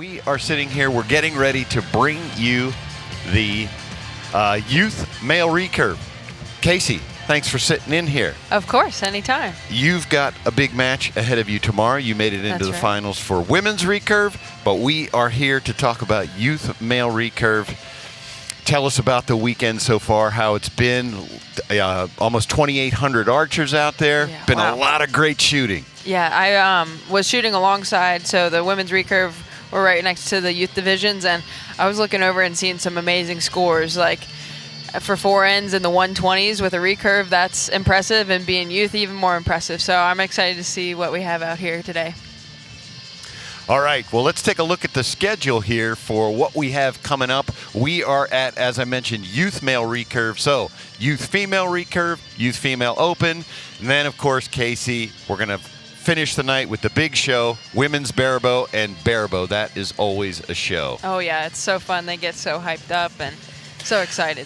we are sitting here. We're getting ready to bring you the youth male recurve. Casey, thanks for sitting in here. Of course, anytime. You've got a big match ahead of you tomorrow. You made it into the finals for women's recurve, but we are here to talk about youth male recurve. Tell us about the weekend so far, how it's been. Almost 2,800 archers out there. Yeah, been a lot of great shooting. Yeah, I was shooting alongside, so the women's recurve were right next to the youth divisions, and I was looking over and seeing some amazing scores. Like for 4Ns in the 120s with a recurve, that's impressive, and being youth, even more impressive. So I'm excited to see what we have out here today. All right, well, let's take a look at the schedule here for what we have coming up. We are at, as I mentioned, youth male recurve. So youth female recurve, youth female open. And then, of course, Casey, we're going to finish the night with the big show, women's barebow and barebow. That is always a show. Oh, yeah, it's so fun. They get so hyped up and so excited.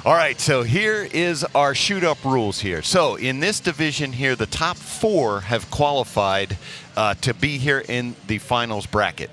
All right, so here is our shoot-up rules here. So in this division here, the top 4 have qualified to be here in the finals bracket.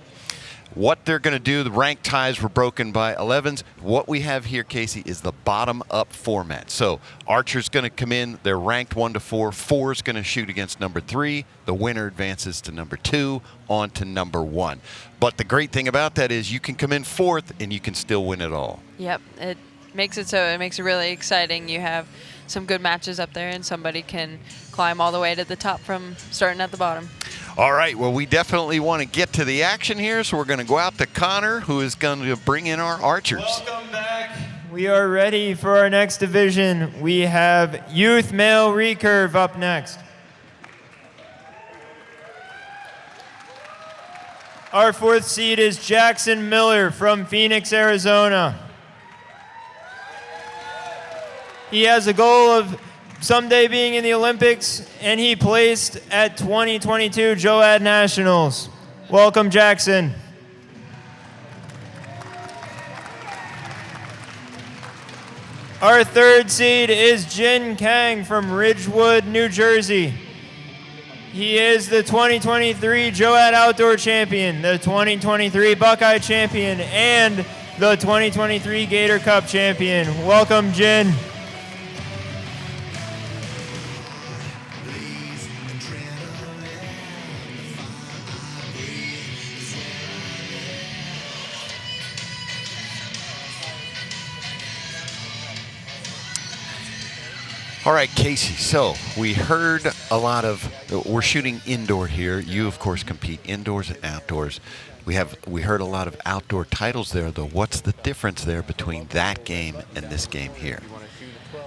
What they're going to do, the rank ties were broken by 11s. What we have here, Casey, is the bottom-up format. So archer's going to come in. They're ranked 1 to 4. 4 is going to shoot against number 3. The winner advances to number 2, on to number 1. But the great thing about that is you can come in 4th, and you can still win it all. Yep, it makes it so. It makes it really exciting. You have some good matches up there, and somebody can climb all the way to the top from starting at the bottom. All right, well, we definitely want to get to the action here, so we're going to go out to Connor, who is going to bring in our archers. Welcome back. We are ready for our next division. We have youth male recurve up next. Our 4th seed is Jackson Miller from Phoenix, Arizona. He has a goal of someday being in the Olympics, and he placed at 2022 JOAD Nationals. Welcome, Jackson. Our 3rd seed is Jin Kang from Ridgewood, New Jersey. He is the 2023 JOAD Outdoor Champion, the 2023 Buckeye Champion, and the 2023 Gator Cup Champion. Welcome, Jin. All right, Casey, so we heard a lot of, we're shooting indoor here. You, of course, compete indoors and outdoors. We heard a lot of outdoor titles there, though. What's the difference there between that game and this game here?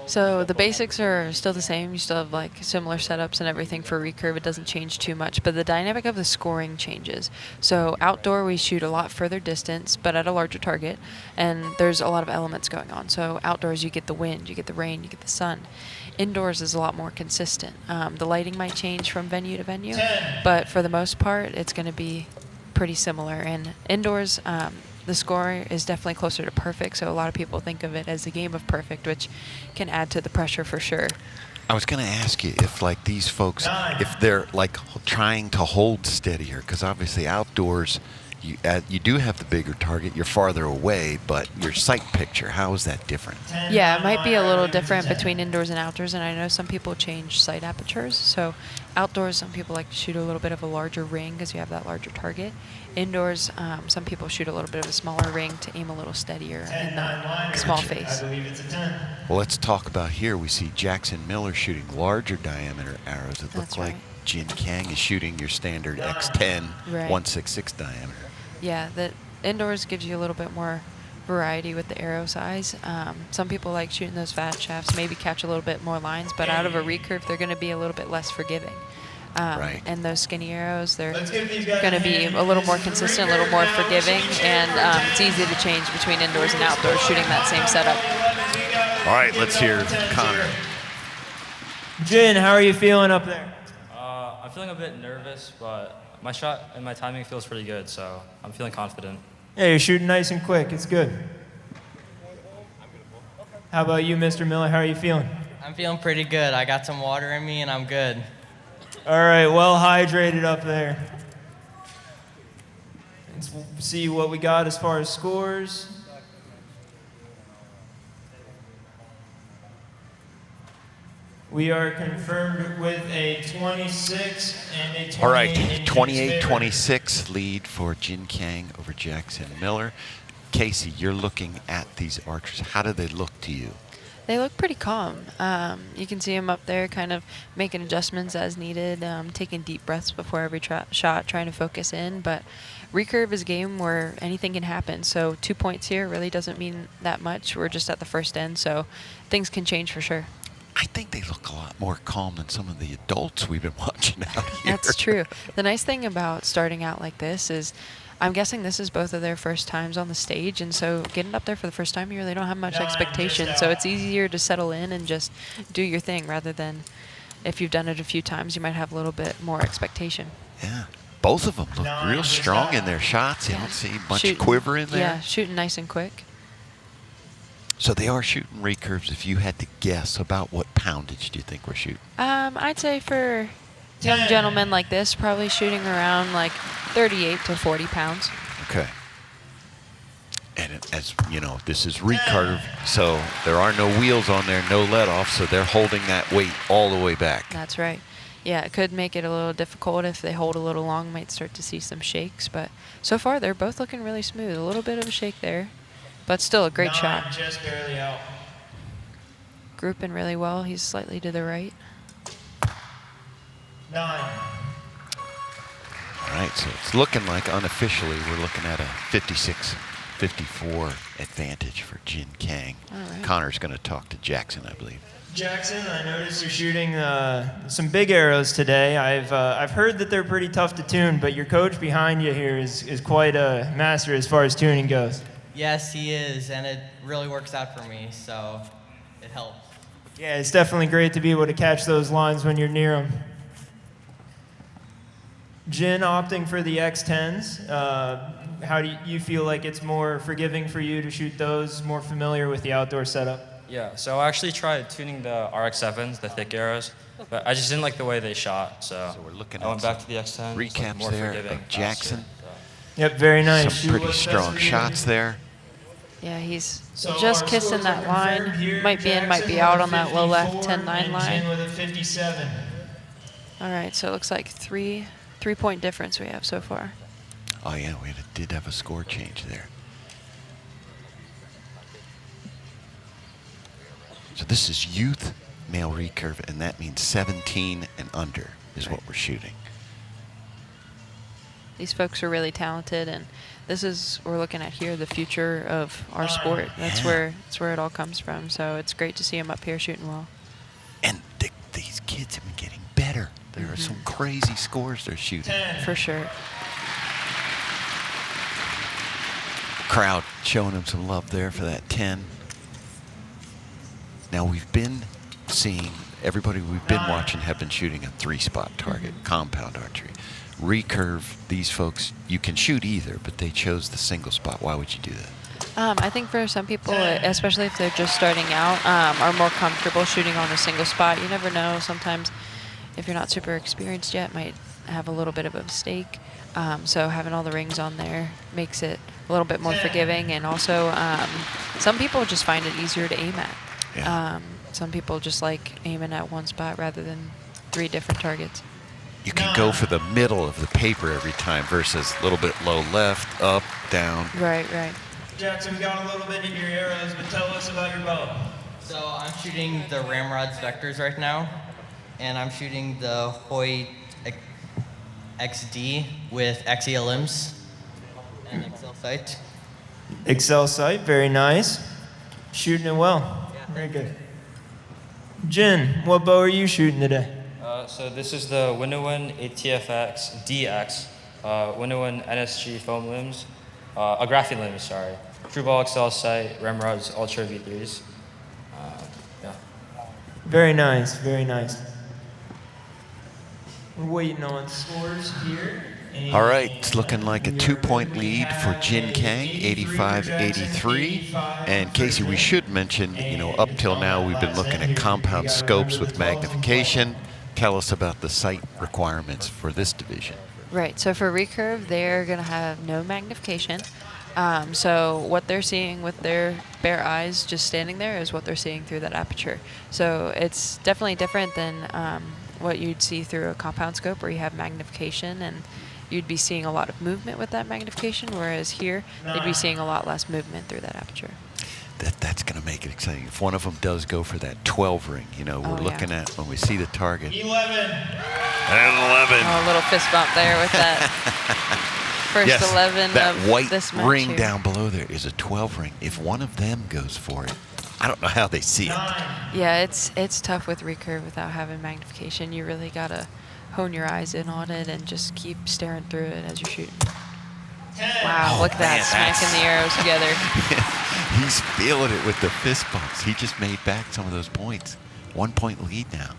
So the basics are still the same. You still have like similar setups and everything for recurve. It doesn't change too much, but the dynamic of the scoring changes. So outdoor we shoot a lot further distance, but at a larger target, and there's a lot of elements going on. So outdoors you get the wind, you get the rain, you get the sun. Indoors is a lot more consistent. The lighting might change from venue to venue, but for the most part it's going to be pretty similar. And indoors, the score is definitely closer to perfect, so a lot of people think of it as a game of perfect, which can add to the pressure for sure. I was going to ask you if, like, these folks, if they're, like, trying to hold steadier, because obviously outdoors, you do have the bigger target, you're farther away, but your sight picture, how is that different? Yeah, it might be a little different between indoors and outdoors, and I know some people change sight apertures. So outdoors, some people like to shoot a little bit of a larger ring because you have that larger target. Indoors, some people shoot a little bit of a smaller ring to aim a little steadier in the small face. Well, let's talk about here. We see Jackson Miller shooting larger diameter arrows. It looks like Jin Kang is shooting your standard X10 166 diameter. Yeah, the indoors gives you a little bit more variety with the arrow size. Some people like shooting those fat shafts, maybe catch a little bit more lines, but out of a recurve, they're going to be a little bit less forgiving. And those skinny arrows, they're going to be a little more consistent, a little more forgiving, and it's easy to change between indoors and outdoors shooting that same setup. All right, let's hear Connor. Jin, how are you feeling up there? I'm feeling a bit nervous, but my shot and my timing feels pretty good, so I'm feeling confident. Yeah, you're shooting nice and quick. It's good. How about you, Mr. Miller? How are you feeling? I'm feeling pretty good. I got some water in me, and I'm good. All right, well hydrated up there. Let's see what we got as far as scores. We are confirmed with a 26 and a 28. All right, in Jin's favor. 28-26 lead for Jin Kang over Jackson Miller. Casey, you're looking at these archers. How do they look to you? They look pretty calm. You can see them up there kind of making adjustments as needed, taking deep breaths before every shot, trying to focus in. But recurve is a game where anything can happen. So 2 points here really doesn't mean that much. We're just at the first end, so things can change for sure. I think they look a lot more calm than some of the adults we've been watching out here. That's true. The nice thing about starting out like this is I'm guessing this is both of their first times on the stage, and so getting up there for the first time here, they don't have much expectation, so it's easier to settle in and just do your thing rather than if you've done it a few times, you might have a little bit more expectation. Yeah. Both of them look real strong in their shots. You don't see much quiver in there. Yeah, shooting nice and quick. So they are shooting recurves. If you had to guess, about what poundage do you think we're shooting? I'd say for young gentlemen like this, probably shooting around like 38 to 40 pounds. Okay. And as you know, this is recurve, so there are no wheels on there, no let off, so they're holding that weight all the way back. That's right. Yeah, it could make it a little difficult if they hold a little long. Might start to see some shakes, but so far they're both looking really smooth. A little bit of a shake there, but still a great shot. Just barely out. Grouping really well. He's slightly to the right. 9. All right, so it's looking like unofficially we're looking at a 56-54 advantage for Jin Kang. All right. Connor's going to talk to Jackson, I believe. Jackson, I noticed you're shooting some big arrows today. I've heard that they're pretty tough to tune, but your coach behind you here is quite a master as far as tuning goes. Yes, he is, and it really works out for me, so it helps. Yeah, it's definitely great to be able to catch those lines when you're near them. Jin opting for the X10s. How do you feel like it's more forgiving for you to shoot those, more familiar with the outdoor setup? Yeah, so I actually tried tuning the RX7s, the thick arrows, but I just didn't like the way they shot, so we're looking I at went back to the X10s. recaps more there forgiving, of Jackson. faster, so. Yep, very nice. Some pretty strong shots there. Yeah, he's So just our kissing scores that are confirmed here. line. Might be in, might be Jackson out with on a that low left 54 10-9 and line. Jin with a 57. All right, so it looks like three-point difference we have so far. Oh yeah, we did have a score change there. So this is youth male recurve, and that means 17 and under is what we're shooting. These folks are really talented, and this is we're looking at here the future of our sport. That's where it all comes from. So it's great to see them up here shooting well. And these kids have been getting better. There are some crazy scores they're shooting. For sure. Crowd showing them some love there for that 10. Now we've been seeing, everybody we've been watching have been shooting a 3-spot target, compound archery. Recurve, these folks, you can shoot either, but they chose the single spot. Why would you do that? I think for some people, especially if they're just starting out, are more comfortable shooting on a single spot. You never know. Sometimes if you're not super experienced yet, might have a little bit of a mistake. So having all the rings on there makes it a little bit more forgiving. And also, some people just find it easier to aim at. Yeah. Some people just like aiming at one spot rather than 3 different targets. You can go for the middle of the paper every time versus a little bit low left, up, down. Right, right. Jackson, we got a little bit of your arrows, but tell us about your bow. So I'm shooting the Ramrod's Vectors right now, and I'm shooting the Hoyt XD with Axial limbs and Excel sight. Excel sight, very nice. Shooting it well. Very good. Jin, what bow are you shooting today? So this is the Winnowen ATFX DX, Winnowen NSG foam limbs, graphene limbs, sorry. Trueball Excel sight, Ramrod's Ultra V3s. Yeah. Very nice, very nice. We're waiting on scores here. All right, it's looking like a 2-point lead for Jin Kang, 85-83. And Casey, we should mention, you know, up till now we've been looking at compound scopes with magnification. Tell us about the sight requirements for this division. Right. So for recurve, they're going to have no magnification. So what they're seeing with their bare eyes just standing there is what they're seeing through that aperture. So it's definitely different than what you'd see through a compound scope where you have magnification and you'd be seeing a lot of movement with that magnification, whereas here they'd be seeing a lot less movement through that aperture. That's going to make it exciting. If one of them does go for that 12 ring, you know, we're looking at when we see the target. 11. And 11. Oh, a little fist bump there with that first Yes, 11 that of white this match ring here. down below there is a 12 ring. If one of them goes for it, I don't know how they see it. Yeah, it's tough with recurve without having magnification. You really got to hone your eyes in on it and just keep staring through it as you're shooting. Wow, look at that, smacking the arrows together. He's feeling it with the fist bumps. He just made back some of those points. 1 point lead now.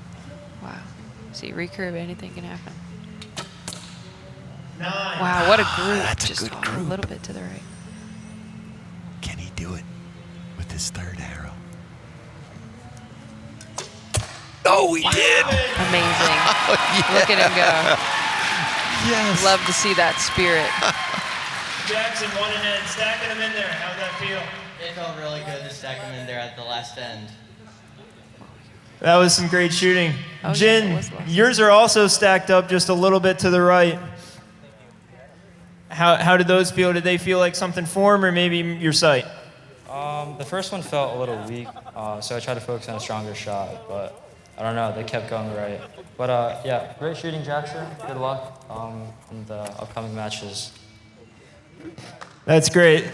Wow. See, recurve, anything can happen. 9. Wow, what a group. That's a just good a group. little bit to the right. Can he do it with his third arrow? Oh, he did. Amazing. Oh, yeah. Look at him go. Yes. Love to see that spirit. Jackson, 1 and end, stacking them in there. How'd that feel? It felt really good to stack them in there at the last end. That was some great shooting. Oh, yeah, it Jin, was last. yours are also stacked up just a little bit to the right. How did those feel? Did they feel like something form or maybe your sight? The first one felt a little weak, so I tried to focus on a stronger shot, but I don't know, they kept going right. But yeah, great shooting, Jackson. Good luck in the upcoming matches. That's great.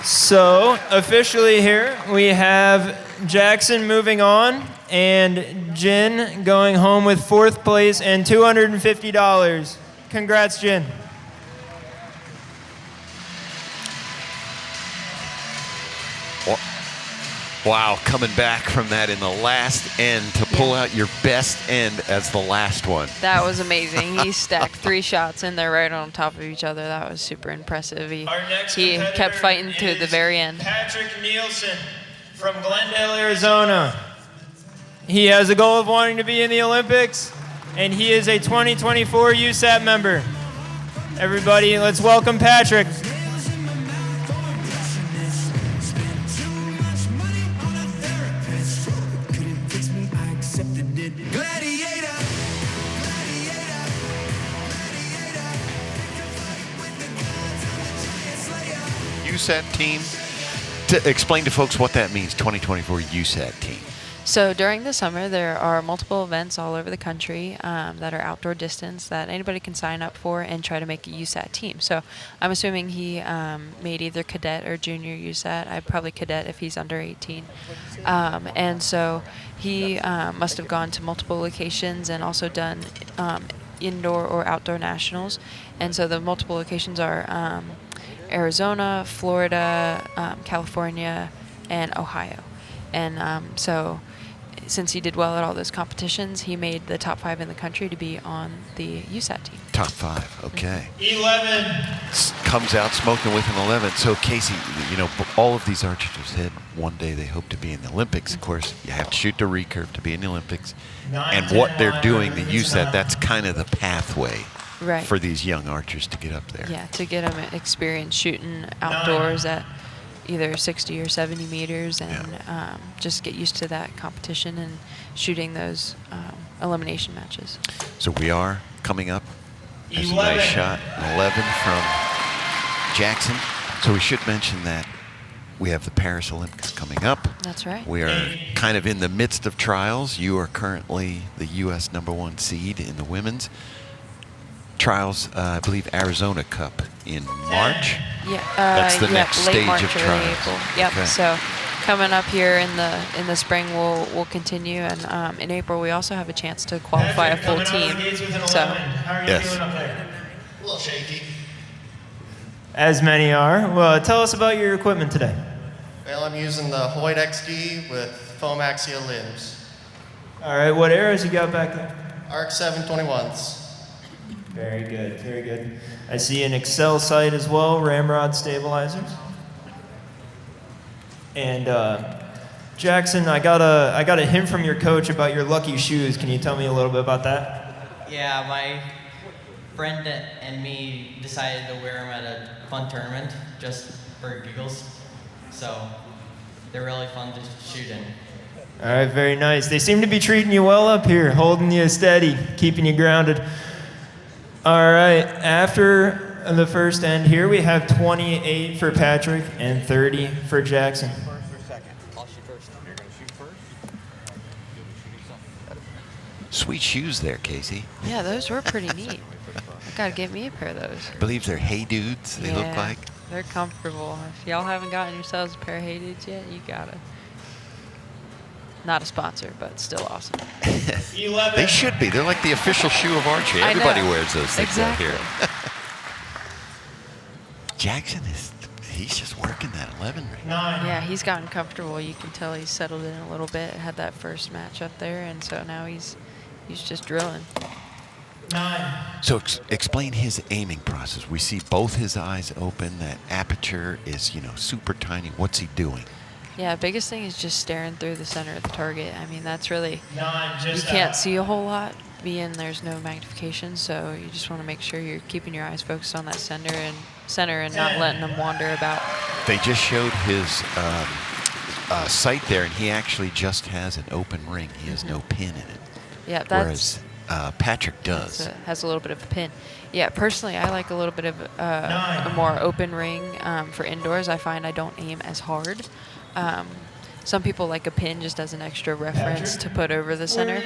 So, officially here, we have Jackson moving on and Jin going home with 4th place and $250. Congrats, Jin. Wow, coming back from that in the last end to pull out your best end as the last one. That was amazing. He stacked 3 shots in there right on top of each other. That was super impressive. He kept fighting to the very end. Patrick Nielsen from Glendale, Arizona. He has a goal of wanting to be in the Olympics, and he is a 2024 USAT member. Everybody, let's welcome Patrick. USAT team. To explain to folks what that means, 2024 USAT team. So during the summer, there are multiple events all over the country that are outdoor distance that anybody can sign up for and try to make a USAT team. So I'm assuming he made either cadet or junior USAT. I'd probably cadet if he's under 18. And so he must have gone to multiple locations and also done indoor or outdoor nationals. And so the multiple locations are Arizona, Florida, California, and Ohio. And so since he did well at all those competitions, he made the top 5 in the country to be on the USAT team. Top 5, okay. 11. Comes out smoking with an 11. So Casey, you know, all of these archers have said one day they hope to be in the Olympics. Of course, you have to shoot the recurve to be in the Olympics. And what they're doing, the USAT, that's kind of the pathway for these young archers to get up there. Yeah, to get them experience shooting outdoors at either 60 or 70 meters and just get used to that competition and shooting those elimination matches. So we are coming up. There's a 11. nice shot, an 11 from Jackson. So we should mention that we have the Paris Olympics coming up. That's right. We are kind of in the midst of trials. You are currently the U.S. #1 seed in the women's trials. I believe Arizona Cup in March. Yeah, That's the next late stage March, of early trials. April. Yep. Okay. So coming up here in the spring, we'll continue, and in April we also have a chance to qualify a full team. So How are you Yes. feeling up there? A little shaky. As many are. Well, tell us about your equipment today. Well, I'm using the Hoyt XD with foam axial limbs. All right, what arrows you got back there? Arc 721s. Very good, very good. I see an Excel sight as well, ramrod stabilizers. And Jackson, I got a hint from your coach about your lucky shoes. Can you tell me a little bit about that? Yeah, friend and me decided to wear them at a fun tournament just for giggles. So they're really fun to shoot in. All right, very nice. They seem to be treating you well up here, holding you steady, keeping you grounded. All right, after the first end here, we have 28 for Patrick and 30 for Jackson. Sweet shoes there, Casey. Yeah, those were pretty neat. I gotta get me a pair of those. I believe they're Hey Dudes, they look like. They're comfortable. If y'all haven't gotten yourselves a pair of Hey Dudes yet, you gotta. Not a sponsor, but still awesome. They should be. They're like the official shoe of archery. Everybody wears those things exactly. out here. Jackson he's just working that 11 ring. Yeah, he's gotten comfortable. You can tell he's settled in a little bit. Had that first match up there, and so now he's just drilling. 9. So explain his aiming process. We see both his eyes open. That aperture is, super tiny. What's he doing? Yeah, biggest thing is just staring through the center of the target. I mean, that's really, 9, you just can't out. see a whole lot, being there's no magnification, so you just want to make sure you're keeping your eyes focused on that center and not letting them wander about. They just showed his sight there, and he actually just has an open ring. He has no pin in it. Yeah, that's... Whereas Patrick does. Has a little bit of a pin. Yeah, personally, I like a little bit of a more open ring for indoors. I find I don't aim as hard. Some people like a pin just as an extra reference to put over the center.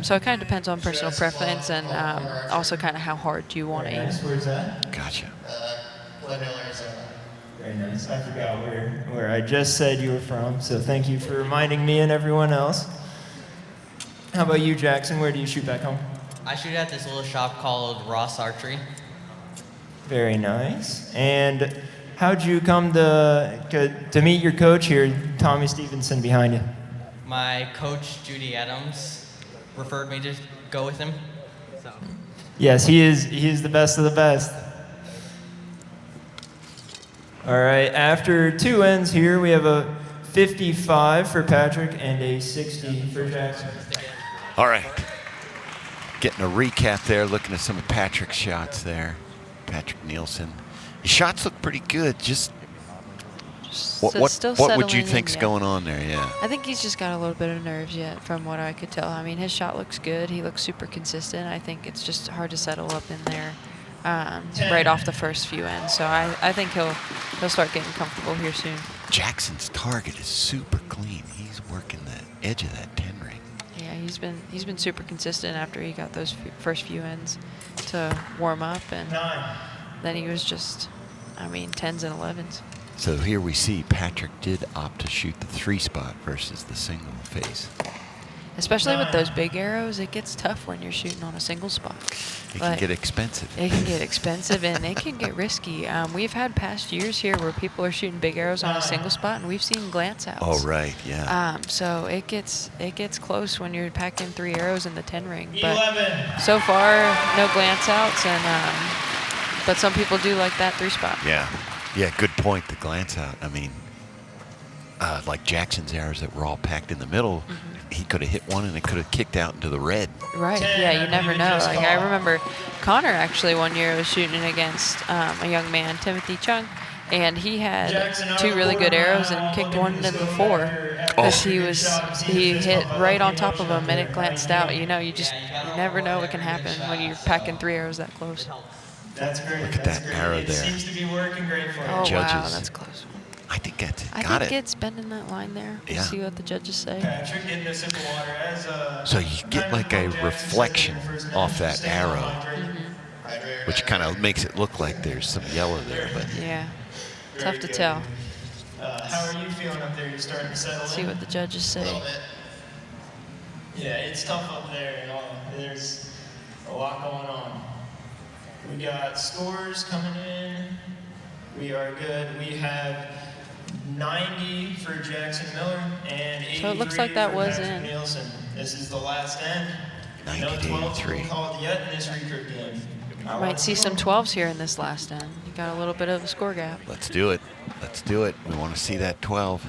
So it kind of depends on personal preference and also kind of how hard you want to aim. Where's that? Gotcha. Glendale, Arizona. Very nice. I forgot where I just said you were from, so thank you for reminding me and everyone else. How about you, Jackson? Where do you shoot back home? I shoot at this little shop called Ross Archery. Very nice. And how'd you come to meet your coach here, Tommy Stevenson, behind you? My coach, Judy Adams, referred me to go with him. So. Yes, he is the best of the best. All right, after 2 ends here, we have a 55 for Patrick and a 60 for Jackson. All right. Getting a recap there, looking at some of Patrick's shots there. Patrick Nielsen. His shots look pretty good. Just what would you think's going on there? Yeah. I think he's just got a little bit of nerves yet, from what I could tell. I mean, his shot looks good. He looks super consistent. I think it's just hard to settle up in there right off the first few ends. So I think he'll start getting comfortable here soon. Jackson's target is super clean. He's working the edge of that 10 ring. Yeah, he's been super consistent after he got those first few ends to warm up, and then he was just, 10s and 11s. So here we see Patrick did opt to shoot the 3 spot versus the single face. Especially with those big arrows, it gets tough when you're shooting on a single spot. It can get expensive. It can get expensive and it can get risky. We've had past years here where people are shooting big arrows on a single spot, and we've seen glance outs. Oh, right, yeah. So it gets close when you're packing 3 arrows in the 10 ring. But so far, no glance outs, and but some people do like that 3 spot. Yeah, good point. The glance out. Like Jackson's arrows that were all packed in the middle. He could have hit one and it could have kicked out into the red. Right, yeah, you never know. Like, I remember Connor actually one year was shooting agat a young man, Timothy Chung, and he had 2 really good arrows and kicked one into the 4 because he hit right on top of him and it glanced out. You never know what can happen when you're packing 3 arrows that close. That's great. Look at that arrow there. It seems to be working great for you. Oh, Judges. wow, that's a close one. I think that's it. I think it's bending that line there. We'll Yeah. see what the judges say. Patrick, getting a sip of water as So you get like a reflection off that arrow, which kind of makes it look like there's some yellow there. But Yeah, tough to tell. How are you feeling up there? You're starting to settle See in? what the judges say. Yeah, it's tough up there. There's a lot going on. We got scores coming in. We are good. We have 90 for Jackson Miller and 83 So it looks like that for was Patrick in. Nielsen. This is the last end. 90 No to 12 83. called yet in this recurve game. Might see some 12s here in this last end. You got a little bit of a score gap. let's do it. Let's do it. We want to see that 12.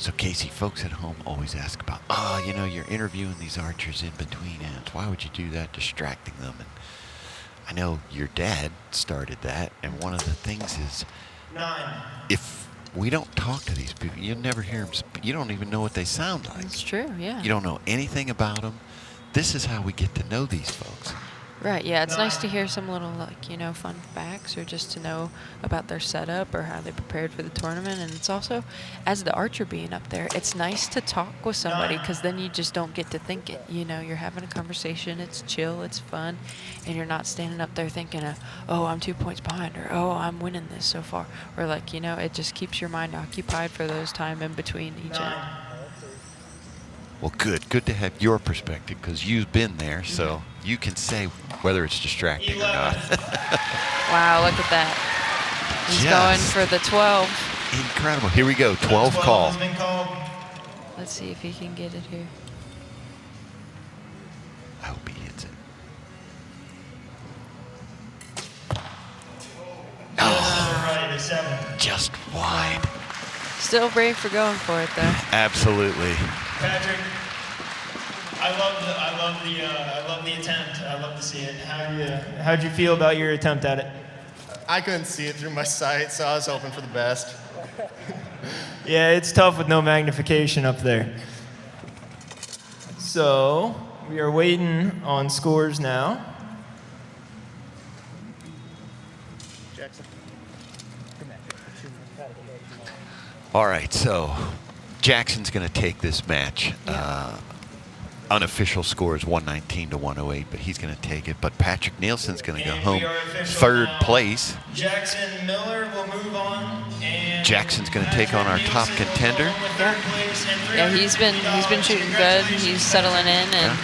So Casey, folks at home always ask about, you're interviewing these archers in between ends. Why would you do that, distracting them? And I know your dad started that, and one of the things is, 9. if we don't talk to these people, you'll never hear them. You don't even know what they sound like. That's true, yeah. You don't know anything about them. This is how we get to know these folks. Right, yeah, it's nice to hear some little, fun facts or just to know about their setup or how they prepared for the tournament. And it's also, as the archer being up there, it's nice to talk with somebody because then you just don't get to think it. You're having a conversation, it's chill, it's fun, and you're not standing up there thinking, I'm 2 points behind, or, I'm winning this so far. Or, it just keeps your mind occupied for those time in between each end. Well, good to have your perspective because you've been there, so you can say whether it's distracting or not. Wow, look at that. He's going for the 12. Incredible. Here we go, 12 call. Has been called. Let's see if he can get it here. I hope he hits it. Right, the 7. Just wide. Still brave for going for it, though. Absolutely. Patrick, I love the attempt. I love to see it. How'd you feel about your attempt at it? I couldn't see it through my sight, so I was hoping for the best. Yeah, it's tough with no magnification up there. So we are waiting on scores now. All right, so Jackson's going to take this match. Unofficial score is 119 to 108, but he's going to take it. But Patrick Nielsen's going to go home third place. Jackson Miller will move on. And Jackson's going to take on our top contender. Yeah, he's been shooting good. He's settling in, and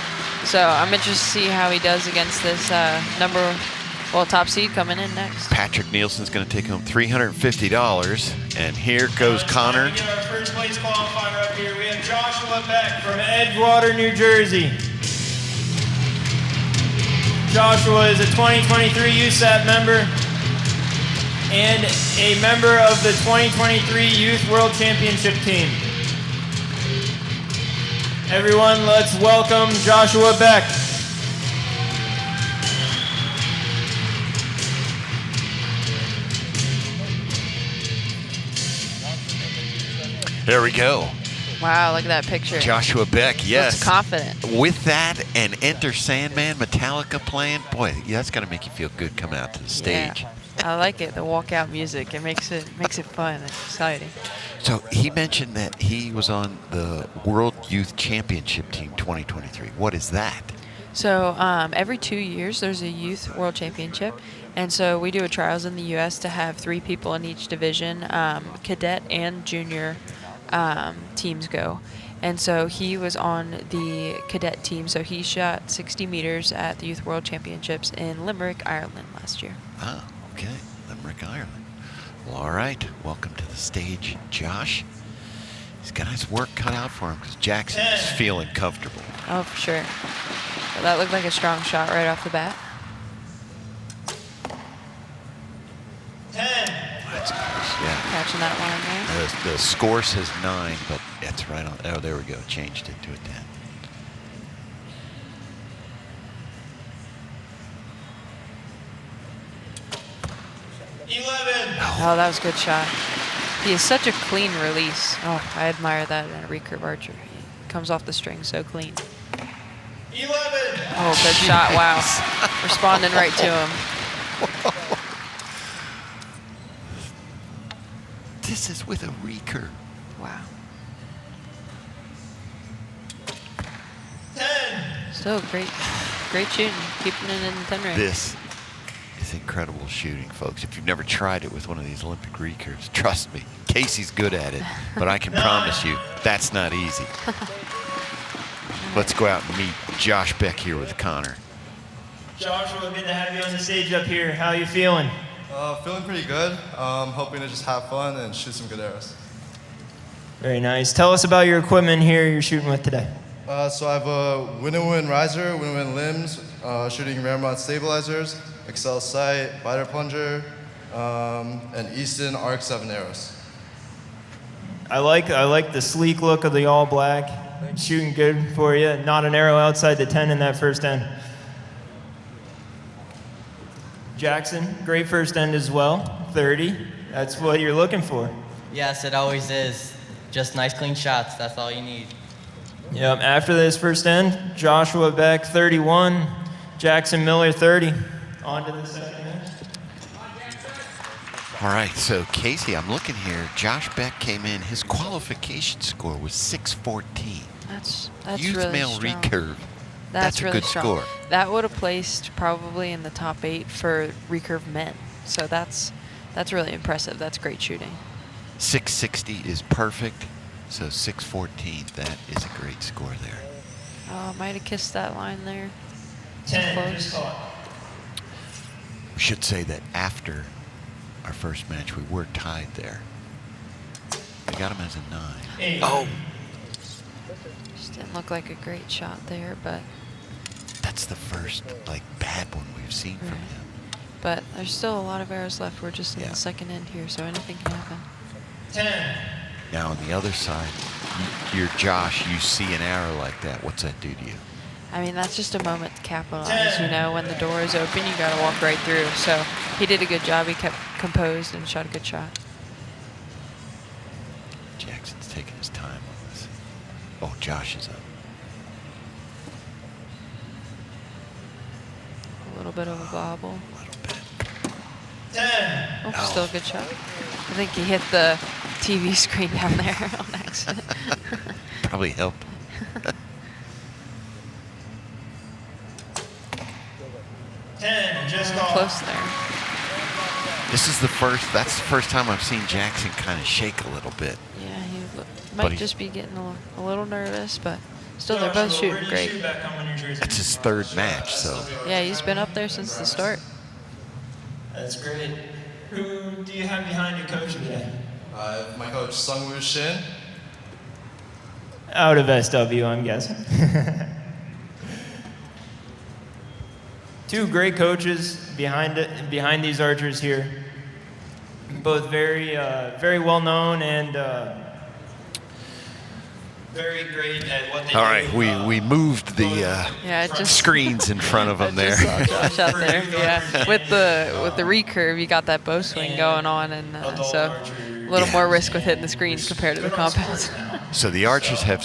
so I'm interested to see how he does against this top seed coming in next. Patrick Nielsen's going to take home $350, and here goes Connor. We get our first place qualifier up here. We have Joshua Baek from Edgewater, New Jersey. Joshua is a 2023 USAT member and a member of the 2023 Youth World Championship team. Everyone, let's welcome Joshua Baek. There we go. Wow, look at that picture. Joshua Baek, yes. Looks confident. With that and Enter Sandman, Metallica playing, boy, that's got to make you feel good coming out to the stage. Yeah, I like it, the walkout music. It makes it fun and exciting. So he mentioned that he was on the World Youth Championship Team 2023. What is that? So every 2 years there's a Youth World Championship, and so we do a trials in the U.S. to have 3 people in each division, cadet and junior teams go. And so he was on the cadet team, so he shot 60 meters at the Youth World Championships in Limerick, Ireland last year. Oh, okay. Limerick, Ireland. Well, all right. Welcome to the stage, Josh. He's got his work cut out for him because Jackson's feeling comfortable. Oh, for sure. Well, that looked like a strong shot right off the bat. 10. That's close, yeah. Catching that line there. The score says 9, but it's right on. Oh, there we go. Changed it to a 10. Oh, that was a good shot. He is such a clean release. Oh, I admire that in a recurve archer. He comes off the string so clean. 11. Oh, good shot. Wow. Responding right to him. This is with a recurve. Wow. 10. Still great shooting. Keeping it in the 10 range. This is incredible shooting, folks. If you've never tried it with one of these Olympic recurves, trust me, Casey's good at it, but I can promise you that's not easy. Let's go out and meet Josh Baek here with Connor. Joshua, good to have you on the stage up here. How are you feeling? Feeling pretty good. Hoping to just have fun and shoot some good arrows. Very nice. Tell us about your equipment here you're shooting with today. So I have a Win-Win riser, Win-Win limbs, shooting ramrod stabilizers, Excel sight, biter plunger, and Easton Arc 7 arrows. I like the sleek look of the all black. Shooting good for you. Not an arrow outside the 10 in that first end. Jackson, great first end as well. 30. That's what you're looking for. Yes, it always is. Just nice, clean shots. That's all you need. Yep. After this first end, Joshua Baek, 31. Jackson Miller, 30. On to the second end. All right, so Casey, I'm looking here. Josh Baek came in. His qualification score was 614. That's Youth really male strong. recurve. That's a really good strong. score. That would have placed probably in the top 8 for recurve men. So that's really impressive. That's great shooting. 660 is perfect. So 614, that is a great score there. Oh, might have kissed that line there. 10. Close. Just caught. We should say that after our first match, we were tied there. We got him as a 9. 8. Oh, Just didn't look like a great shot there, but that's the first bad one we've seen from Right. him. but there's still a lot of arrows left. We're just in Yeah. the second end here, so anything can happen. 10. Now on the other side, you're Josh. You see an arrow like that. What's that do to you? I mean, that's just a moment to capitalize. You know, when the door is open, you got to walk right through. So he did a good job. He kept composed and shot a good shot. Jackson's taking his time on this. Oh, Josh is up. A little bit of a bobble. A little bit. 10. Oh, Oh. still a good shot. I think he hit the TV screen down there on accident. Probably helped. 10. Just caught. Close there. That's the first time I've seen Jackson kind of shake a little bit. Yeah, he But might he- just be getting a little nervous, but still, they're both shooting great. It's his third match, so Yeah, he's been up there since the start. That's great. Who do you have behind you coaching today? My coach, Sungwoo Shin. Out of SW, I'm guessing. Two great coaches behind these archers here. Both very well known and very great at what they do. all right. We moved the Yeah, it just screens in front of I him there. just saw Josh out there. Yeah, with the recurve, you got that bow swing going on, and so a little more risk with hitting the screens compared to the compounds. So the archers have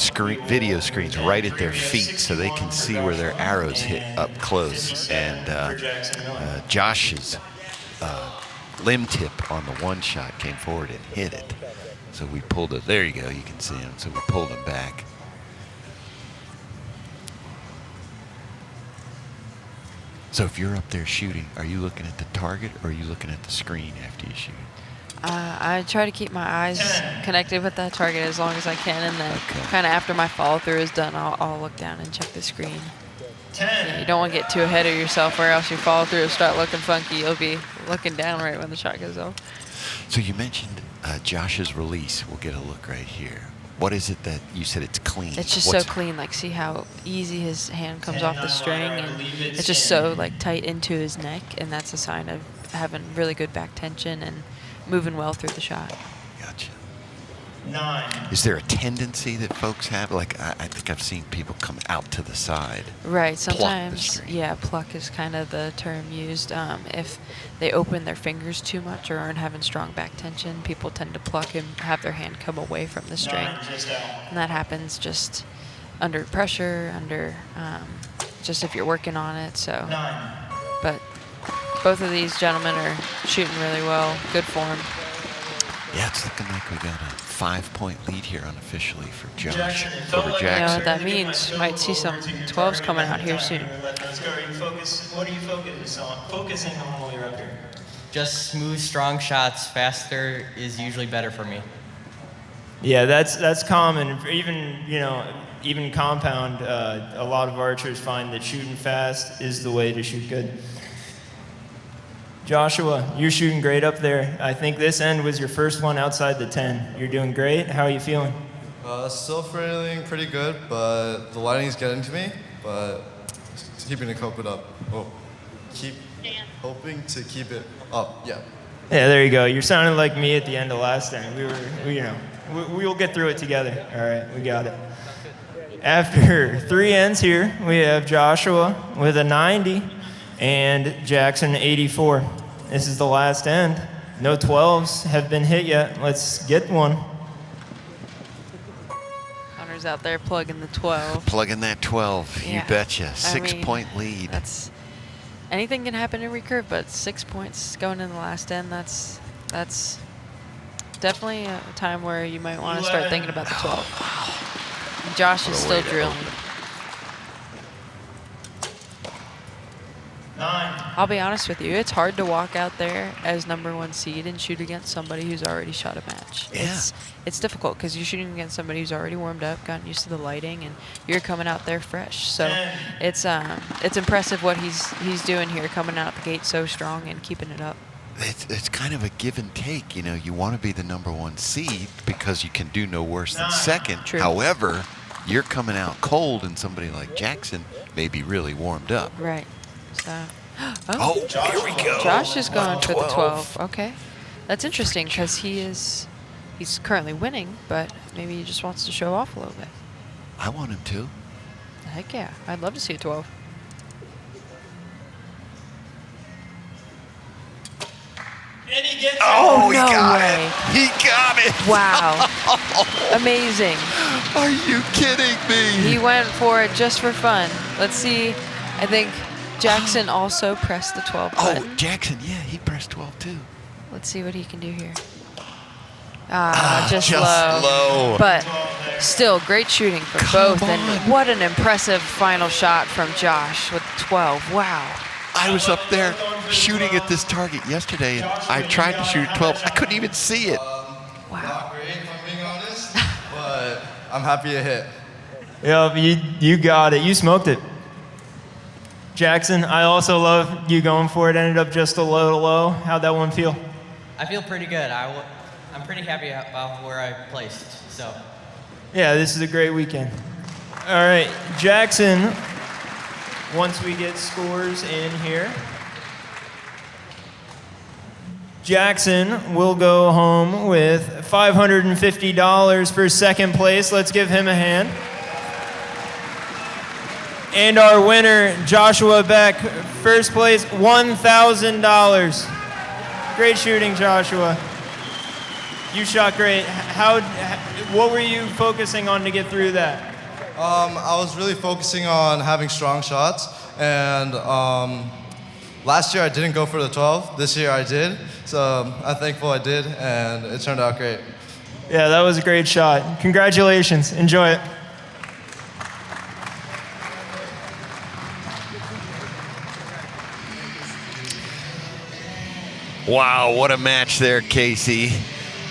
video screens right at their feet, so they can see where their arrows hit up close. And Josh's limb tip on the one shot came forward and hit it. So we pulled it. There you go. You can see him. So we pulled him back. So if you're up there shooting, are you looking at the target or are you looking at the screen after you shoot? I try to keep my eyes connected with that target as long as I can, and then Okay. kind of after my follow through is done, I'll look down and check the screen. 10. Yeah, you don't want to get too ahead of yourself, or else your follow through will start looking funky. You'll be looking down right when the shot goes off. So you mentioned Josh's release. We'll get a look right here. What is it that you said it's clean? It's just What's- so clean. Like, see how easy his hand comes off the 10-9 string, wire, I and believe it's it's just 10. so like tight into his neck, and that's a sign of having really good back tension and moving well through the shot. Gotcha. 9. Is there a tendency that folks have? Like, I think I've seen people come out to the side. Right. Pluck the Sometimes, string. yeah, pluck is kind of the term used. If they open their fingers too much or aren't having strong back tension, people tend to pluck and have their hand come away from the string. 9. Just out. And that happens just under pressure, just if you're working on it. So, 9. but both of these gentlemen are shooting really well. Good form. Yeah, it's looking like we got a 5-point lead here unofficially for Josh Jackson, it felt over like You know Jackson. what that means? Might see some 12s coming out here soon. Let's go. What are you focusing on while you're up here? Just smooth, strong shots. Faster is usually better for me. Yeah, that's common. Even compound, a lot of archers find that shooting fast is the way to shoot good. Joshua, you're shooting great up there. I think this end was your first one outside the 10. You're doing great. How are you feeling? Still feeling pretty good, but the lighting's getting to me. But keeping to cope it up. Oh, keep hoping to keep it up. Yeah. Yeah, there you go. You're sounding like me at the end of last time. We were We'll get through it together. All right, we got it. After 3 ends here, we have Joshua with a 90 and Jackson 84. This is the last end. No 12s have been hit yet. Let's get one. Hunter's out there plugging the 12. Plugging that 12, Yeah. you betcha. I 6-point mean, lead. That's anything can happen in recurve, but 6 points going in the last end. That's definitely a time where you might want to start thinking about the 12. Josh is still drilling. 9. I'll be honest with you, it's hard to walk out there as #1 seed and shoot against somebody who's already shot a match. Yeah. It's difficult because you're shooting against somebody who's already warmed up, gotten used to the lighting, and you're coming out there fresh. So it's impressive what he's doing here, coming out the gate so strong and keeping it up. It's kind of a give and take. You know, you want to be the #1 seed because you can do no worse than second. True. However, you're coming out cold, and somebody like Jackson may be really warmed up. Right. So, Oh, here we go. Josh is going for the 12. 12. Okay. That's interesting because he's currently winning, but maybe he just wants to show off a little bit. I want him to. Heck yeah. I'd love to see a 12. And he gets Oh, he no got way. it. He got it. Wow. Amazing. Are you kidding me? He went for it just for fun. Let's see. I think Jackson also pressed the 12 Oh, button. Jackson, yeah, he pressed 12 too. Let's see what he can do here. Just just low. low. But still, great shooting from Come both. And on. what an impressive final shot from Josh with 12. Wow. I was up there shooting at this target yesterday, and I tried to shoot at 12. I couldn't even see it. Wow. Not great, if I'm being honest, but I'm happy it hit. Yeah, you got it. You smoked it. Jackson, I also love you going for it. Ended up just a little low. How'd that one feel? I feel pretty good. I'm pretty happy about where I placed. So Yeah, this is a great weekend. All right, Jackson, once we get scores in here, Jackson will go home with $550 for second place. Let's give him a hand. And our winner, Joshua Baek, first place, $1,000. Great shooting, Joshua. You shot great. What were you focusing on to get through that? I was really focusing on having strong shots, and last year I didn't go for the 12. This year I did, so I'm thankful I did, and it turned out great. Yeah, that was a great shot. Congratulations. Enjoy it. Wow, what a match there, Casey.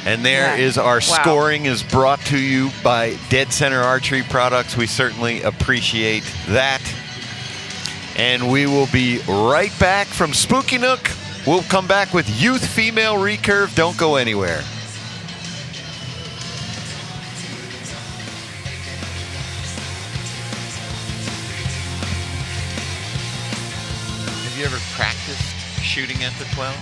And there is our scoring is brought to you by Dead Center Archery Products. We certainly appreciate that. And we will be right back from Spooky Nook. We'll come back with Youth Female Recurve. Don't go anywhere. Have you ever practiced shooting at the 12?